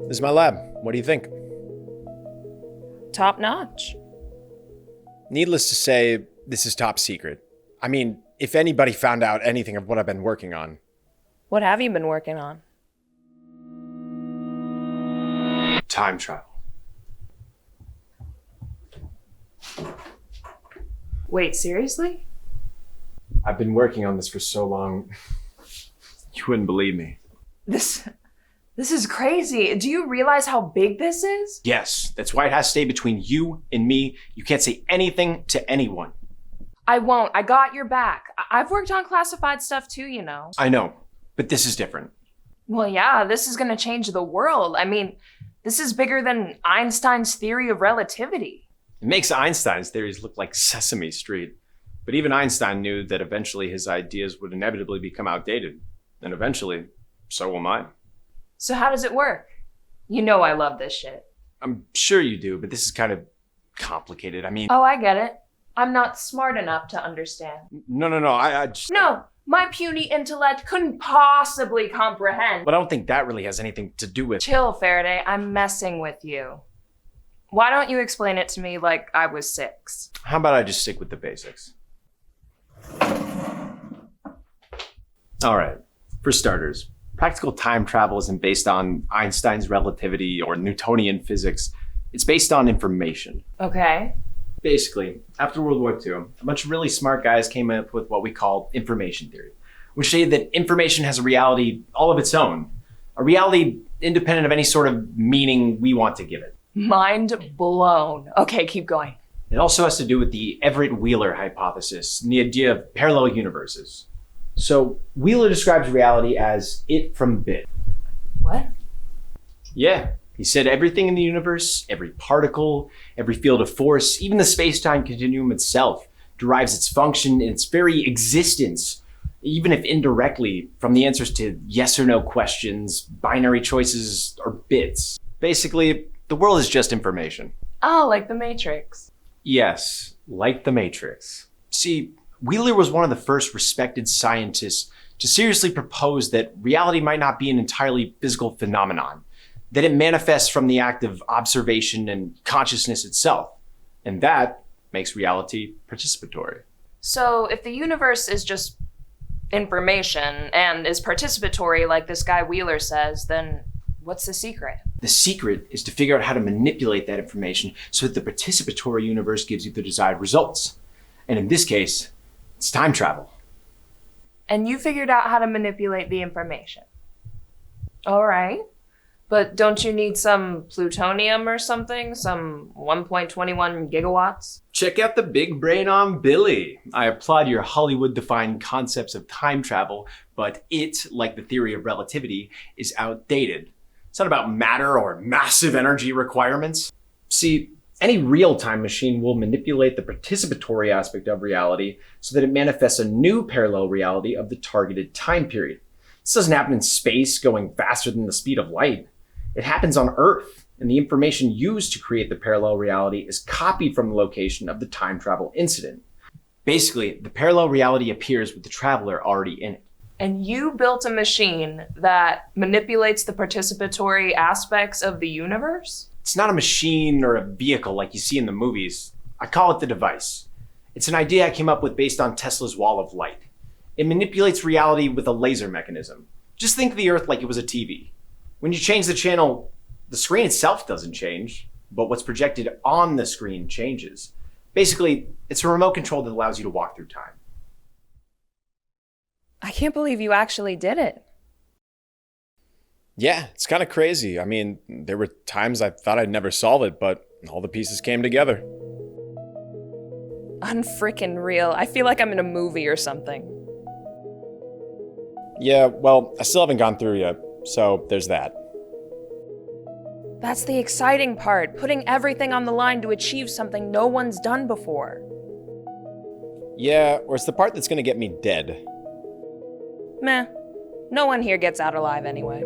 This is my lab. What do you think? Top notch. Needless to say, this is top secret. I mean, if anybody found out anything of what I've been working on. What have you been working on? Time travel. Wait, seriously? I've been working on this for so long, you wouldn't believe me. This is crazy. Do you realize how big this is? Yes, that's why it has to stay between you and me. You can't say anything to anyone. I won't. I got your back. I've worked on classified stuff too, you know. I know, but this is different. Well, yeah, this is gonna change the world. I mean, this is bigger than Einstein's theory of relativity. It makes Einstein's theories look like Sesame Street. But even Einstein knew that eventually his ideas would inevitably become outdated. And eventually, so will mine. So how does it work? You know I love this shit. I'm sure you do, but this is kind of complicated. I mean... Oh, I get it. I'm not smart enough to understand. No, I just... No, my puny intellect couldn't possibly comprehend. But I don't think that really has anything to do with... Chill, Faraday. I'm messing with you. Why don't you explain it to me like I was 6? How about I just stick with the basics? All right, for starters, practical time travel isn't based on Einstein's relativity or Newtonian physics. It's based on information. Okay. Basically, after World War II, a bunch of really smart guys came up with what we call information theory, which stated that information has a reality all of its own, a reality independent of any sort of meaning we want to give it. Mind blown. Okay, keep going. It also has to do with the Everett-Wheeler hypothesis and the idea of parallel universes. So Wheeler describes reality as it from bit. What? Yeah, he said everything in the universe, every particle, every field of force, even the space-time continuum itself derives its function and its very existence, even if indirectly, from the answers to yes or no questions, binary choices, or bits. Basically, the world is just information. Oh, like the Matrix. Yes, like the Matrix. See, Wheeler was one of the first respected scientists to seriously propose that reality might not be an entirely physical phenomenon, that it manifests from the act of observation and consciousness itself. And that makes reality participatory. So if the universe is just information and is participatory like this guy Wheeler says, then what's the secret? The secret is to figure out how to manipulate that information so that the participatory universe gives you the desired results. And in this case, it's time travel. And you figured out how to manipulate the information. All right. But don't you need some plutonium or something? Some 1.21 gigawatts? Check out the big brain on Billy. I applaud your Hollywood-defined concepts of time travel, but it, like the theory of relativity, is outdated. It's not about matter or massive energy requirements. See, any real-time machine will manipulate the participatory aspect of reality so that it manifests a new parallel reality of the targeted time period. This doesn't happen in space going faster than the speed of light. It happens on Earth, and the information used to create the parallel reality is copied from the location of the time travel incident. Basically, the parallel reality appears with the traveler already in it. And you built a machine that manipulates the participatory aspects of the universe? It's not a machine or a vehicle like you see in the movies. I call it the device. It's an idea I came up with based on Tesla's wall of light. It manipulates reality with a laser mechanism. Just think of the Earth like it was a TV. When you change the channel, the screen itself doesn't change, but what's projected on the screen changes. Basically, it's a remote control that allows you to walk through time. I can't believe you actually did it. Yeah, it's kind of crazy. I mean, there were times I thought I'd never solve it, but all the pieces came together. Unfreaking real. I feel like I'm in a movie or something. Yeah, well, I still haven't gone through yet, so there's that. That's the exciting part, putting everything on the line to achieve something no one's done before. Yeah, or it's the part that's gonna get me dead. Meh. No one here gets out alive anyway.